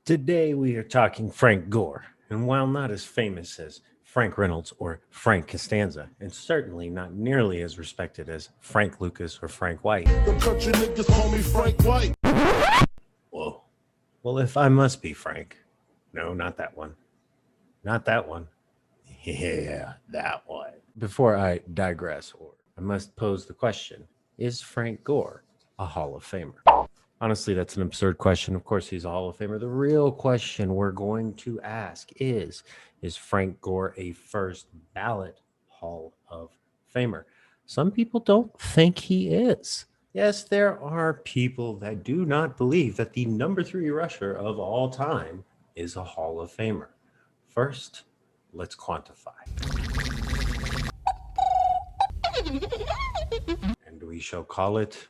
Today we are talking Frank Gore, and while not as famous as Frank Reynolds or Frank Costanza, and certainly not nearly as respected as Frank Lucas or Frank White. The country niggas call me Frank White. Whoa. Well, if I must be Frank. No, not that one. Not that one. Yeah, that one. Before I digress, I must pose the question, is Frank Gore a Hall of Famer? Honestly, that's an absurd question. Of course, he's a Hall of Famer. The real question we're going to ask is Frank Gore a first ballot Hall of Famer? Some people don't think he is. Yes, there are people that do not believe that the number 3 rusher of all time is a Hall of Famer. First, let's quantify. And we shall call it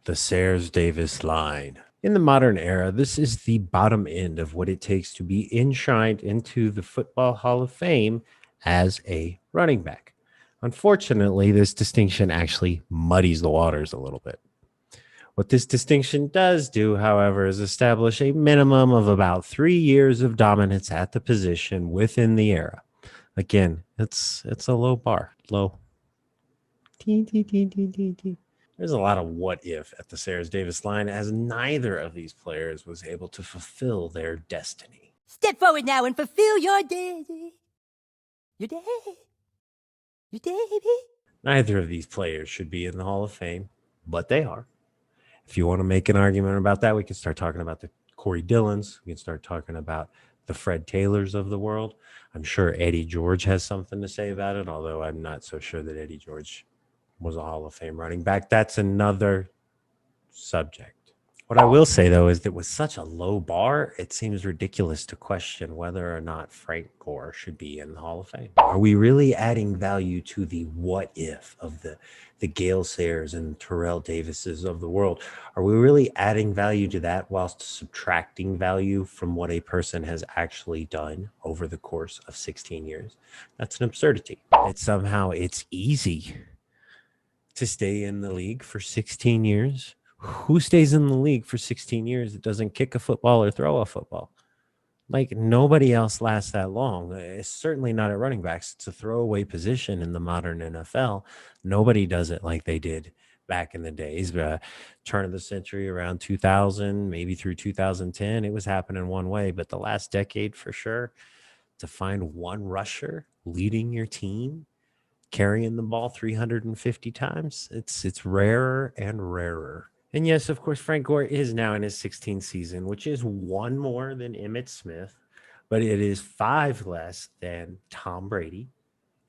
the Sayers-Davis line. In the modern era, this is the bottom end of what it takes to be enshrined into the Football Hall of Fame as a running back. Unfortunately, this distinction actually muddies the waters a little bit. What this distinction does do, however, is establish a minimum of about 3 years of dominance at the position within the era. Again, it's a low bar. Low. There's a lot of what if at the Sayers-Davis line, as neither of these players was able to fulfill their destiny. Step forward now and fulfill your day. Your day. Your day, baby. Neither of these players should be in the Hall of Fame, but they are. If you want to make an argument about that, we can start talking about the Corey Dillons. We can start talking about the Fred Taylors of the world. I'm sure Eddie George has something to say about it, although I'm not so sure that Eddie George was a Hall of Fame running back. That's another subject. What I will say, though, is that with such a low bar, it seems ridiculous to question whether or not Frank Gore should be in the Hall of Fame. Are we really adding value to the what if of the Gale Sayers and Terrell Davises of the world? Are we really adding value to that whilst subtracting value from what a person has actually done over the course of 16 years? That's an absurdity. That somehow it's easy to stay in the league for 16 years. Who stays in the league for 16 years that doesn't kick a football or throw a football? Like, nobody else lasts that long. It's certainly not at running backs. It's a throwaway position in the modern NFL. Nobody does it like they did back in the days. Turn of the century, around 2000, maybe through 2010, it was happening one way. But the last decade, for sure, to find one rusher leading your team, carrying the ball 350 times, it's rarer and rarer. And yes, of course, Frank Gore is now in his 16th season, which is one more than Emmitt Smith, but it is 5 less than Tom Brady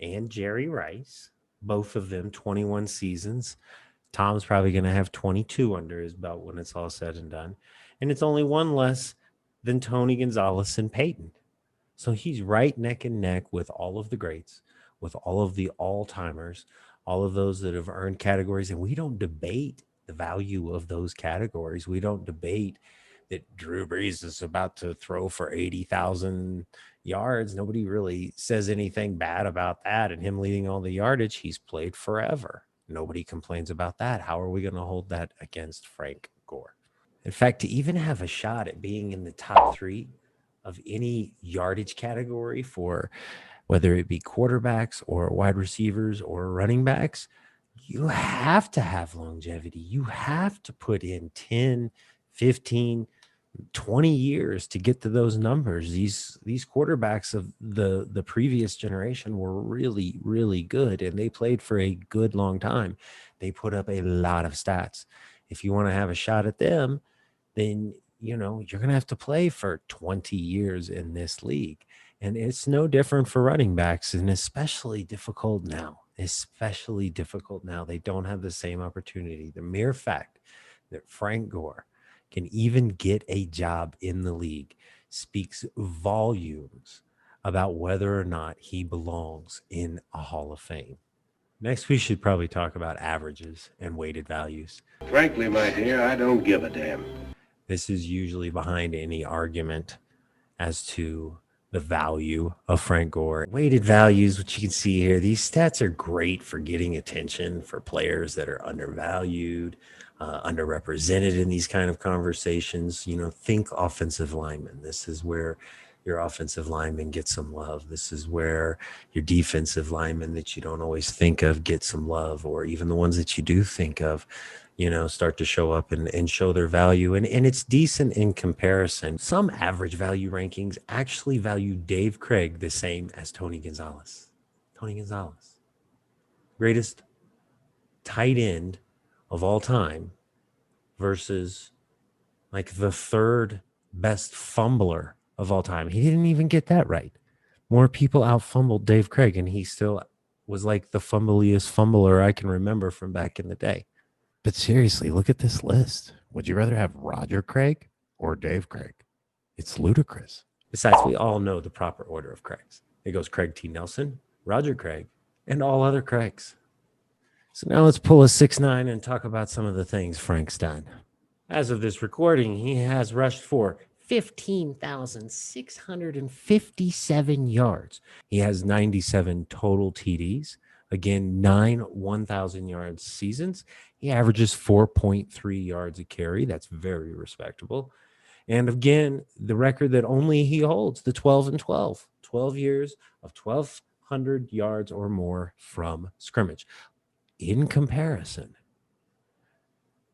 and Jerry Rice, both of them 21 seasons. Tom's probably going to have 22 under his belt when it's all said and done. And it's only 1 less than Tony Gonzalez and Peyton. So he's right neck and neck with all of the greats, with all of the all-timers, all of those that have earned categories. And we don't debate the value of those categories. We don't debate that Drew Brees is about to throw for 80,000 yards. Nobody really says anything bad about that. And him leading all the yardage, he's played forever. Nobody complains about that. How are we going to hold that against Frank Gore? In fact, to even have a shot at being in the top 3 of any yardage category for whether it be quarterbacks or wide receivers or running backs, you have to have longevity. You have to put in 10, 15, 20 years to get to those numbers. These quarterbacks of the previous generation were really, really good, and they played for a good long time. They put up a lot of stats. If you want to have a shot at them, then you're going to have to play for 20 years in this league. And it's no different for running backs, and especially difficult now. They don't have the same opportunity. The mere fact that Frank Gore can even get a job in the league speaks volumes about whether or not he belongs in a Hall of Fame. Next, we should probably talk about averages and weighted values. Frankly, my dear, I don't give a damn. This is usually behind any argument as to the value of Frank Gore. Weighted values, which you can see here, these stats are great for getting attention for players that are undervalued, underrepresented in these kind of conversations. Think offensive linemen. This is where your offensive linemen get some love. This is where your defensive linemen that you don't always think of get some love, or even the ones that you do think of, start to show up and show their value. And it's decent in comparison. Some average value rankings actually value Dave Craig the same as Tony Gonzalez. Tony Gonzalez, greatest tight end of all time versus like the third best fumbler of all time. He didn't even get that right. More people out fumbled Dave Craig, and he still was like the fumbliest fumbler I can remember from back in the day. But seriously, look at this list. Would you rather have Roger Craig or Dave Craig? It's ludicrous. Besides, we all know the proper order of Craigs. It goes Craig T. Nelson, Roger Craig, and all other Craigs. So now let's pull a 6'9" and talk about some of the things Frank's done. As of this recording, he has rushed for 15,657 yards. He has 97 total TDs. Again, 9 1,000-yard seasons. He averages 4.3 yards a carry. That's very respectable. And again, the record that only he holds, the 12 and 12. 12 years of 1,200 yards or more from scrimmage. In comparison,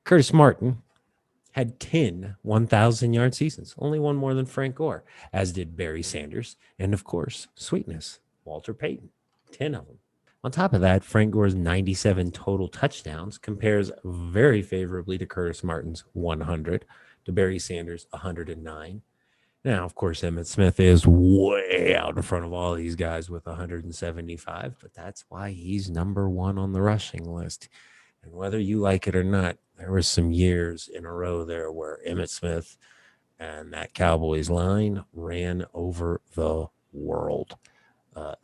Curtis Martin had 10 1,000-yard seasons, only one more than Frank Gore, as did Barry Sanders, and of course, Sweetness, Walter Payton, 10 of them. On top of that, Frank Gore's 97 total touchdowns compares very favorably to Curtis Martin's 100, to Barry Sanders' 109. Now, of course, Emmitt Smith is way out in front of all these guys with 175, but that's why he's number one on the rushing list. And whether you like it or not, there were some years in a row there where Emmitt Smith and that Cowboys line ran over the world.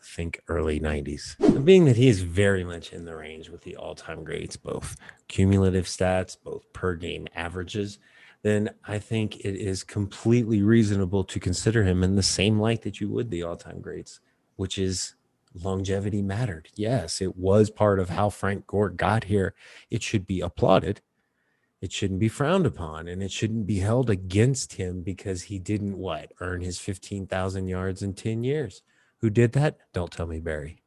Think early 90s. And being that he is very much in the range with the all-time greats, both cumulative stats, both per game averages, then I think it is completely reasonable to consider him in the same light that you would the all-time greats, which is longevity mattered. Yes, it was part of how Frank Gore got here. It should be applauded. It shouldn't be frowned upon, and it shouldn't be held against him because he didn't earn his 15,000 yards in 10 years. Who did that? Don't tell me Barry.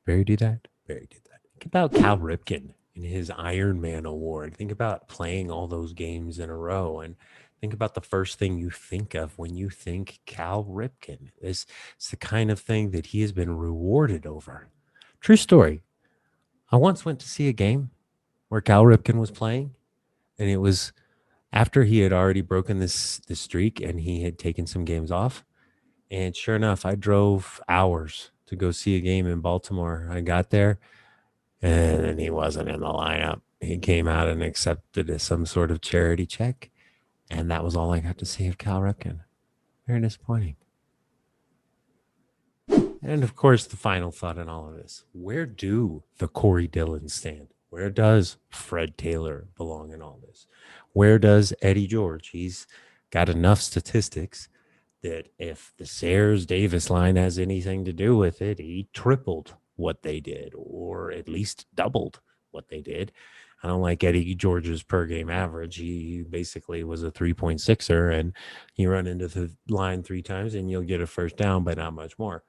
Barry did that? Barry did that. Think about Cal Ripken in his Iron Man award. Think about playing all those games in a row, and think about the first thing you think of when you think Cal Ripken. It's the kind of thing that he has been rewarded over. True story. I once went to see a game where Cal Ripken was playing, and it was after he had already broken this streak and he had taken some games off. And sure enough, I drove hours to go see a game in Baltimore. I got there, and he wasn't in the lineup. He came out and accepted some sort of charity check, and that was all I got to see of Cal Ripken. Very disappointing. And of course, the final thought in all of this: where do the Corey Dillons stand? Where does Fred Taylor belong in all this? Where does Eddie George? He's got enough statistics that if the Sayers-Davis line has anything to do with it, he tripled what they did, or at least doubled what they did. I don't like Eddie George's per game average. He basically was a 3.6er, and you run into the line 3 times and you'll get a first down, but not much more.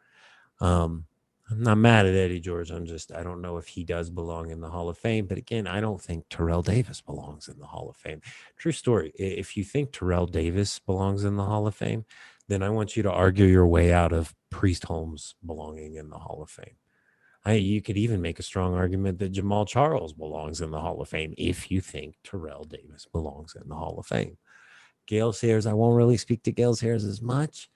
I'm not mad at Eddie George. I don't know if he does belong in the Hall of Fame. But again, I don't think Terrell Davis belongs in the Hall of Fame. True story. If you think Terrell Davis belongs in the Hall of Fame, then I want you to argue your way out of Priest Holmes belonging in the Hall of Fame. You could even make a strong argument that Jamal Charles belongs in the Hall of Fame if you think Terrell Davis belongs in the Hall of Fame. Gale Sayers, I won't really speak to Gale Sayers as much.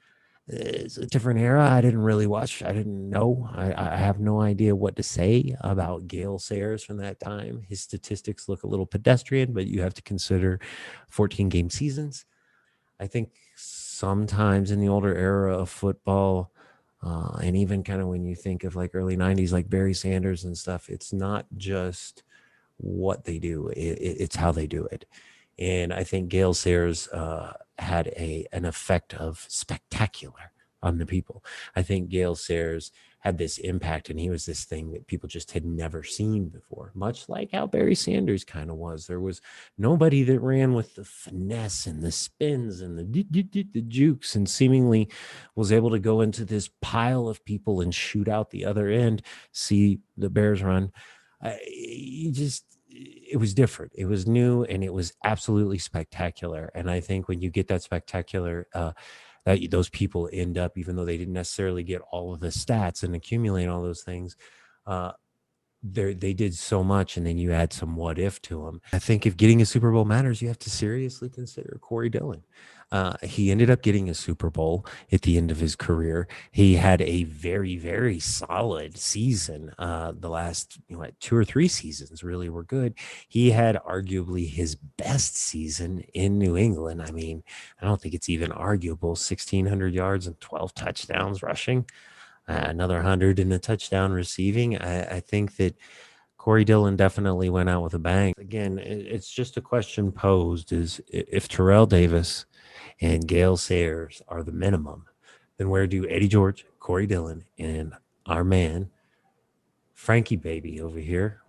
It's a different era. I didn't really watch. I didn't know. I have no idea what to say about Gale Sayers from that time. His statistics look a little pedestrian, but you have to consider 14-game seasons. I think sometimes in the older era of football, and even kind of when you think of like early 90s, like Barry Sanders and stuff, it's not just what they do. It's how they do it. And I think Gale Sayers had an effect of spectacular on the people. I think Gale Sayers had this impact, and he was this thing that people just had never seen before, much like how Barry Sanders kind of was. There was nobody that ran with the finesse and the spins and the jukes and seemingly was able to go into this pile of people and shoot out the other end, see the Bears run. It was different. It was new, and it was absolutely spectacular. And I think when you get that spectacular, that those people end up, even though they didn't necessarily get all of the stats and accumulate all those things, they did so much, and then you add some what if to them. I think if getting a Super Bowl matters, you have to seriously consider Corey Dillon. He ended up getting a Super Bowl at the end of his career. He had a very, very solid season. The last 2 or 3 seasons really were good. He had arguably his best season in New England. I mean, I don't think it's even arguable. 1,600 yards and 12 touchdowns rushing. Another 100 in the touchdown receiving. I think that Corey Dillon definitely went out with a bang. Again, it's just a question posed is if Terrell Davis and Gale Sayers are the minimum, then where do Eddie George, Corey Dillon, and our man, Frankie Baby over here,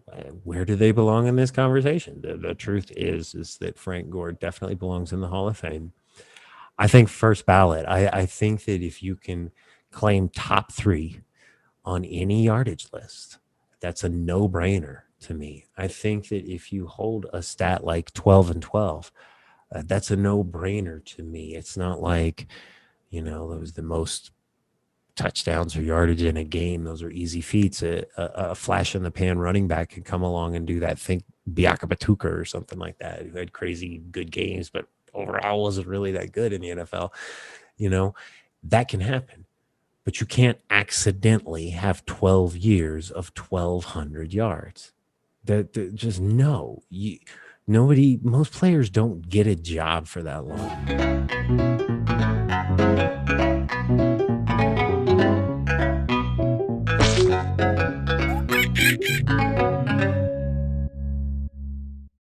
where do they belong in this conversation? The truth is that Frank Gore definitely belongs in the Hall of Fame. I think first ballot. I think that if you can claim top 3 on any yardage list, that's a no-brainer to me. I think that if you hold a stat like 12 and 12, that's a no-brainer to me. It's not like, it was the most touchdowns or yardage in a game. Those are easy feats. A flash in the pan running back could come along and do that. Think Biaka Batuka or something like that, who had crazy good games, but overall wasn't really that good in the NFL. That can happen. But you can't accidentally have 12 years of 1,200 yards. Just no. Most players don't get a job for that long.